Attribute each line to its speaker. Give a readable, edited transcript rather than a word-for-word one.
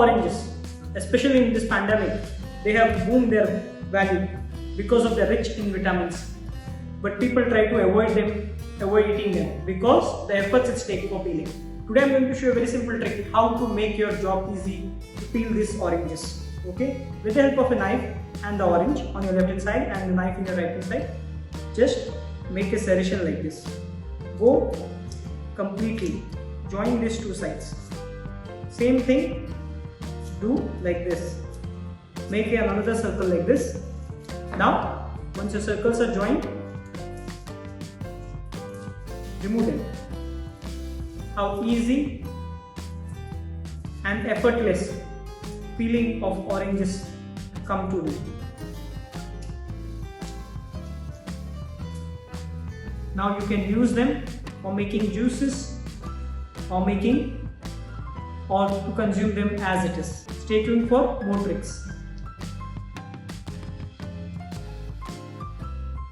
Speaker 1: oranges, especially in this pandemic, they have boomed their value because of their rich in vitamins. But people try to avoid eating them because the efforts it takes for peeling. Today I am going to show you a very simple trick how to make your job easy to peel these oranges. Okay, with the help of a knife and the orange on your left hand side and the knife in your right hand side, just make a serration like this. Go completely, join these two sides. Same thing, do like this. Make another circle like this. Now, once your circles are joined, remove them. How easy and effortless peeling of oranges come to do. Now you can use them for making juices or to consume them as it is. Stay tuned for more tricks.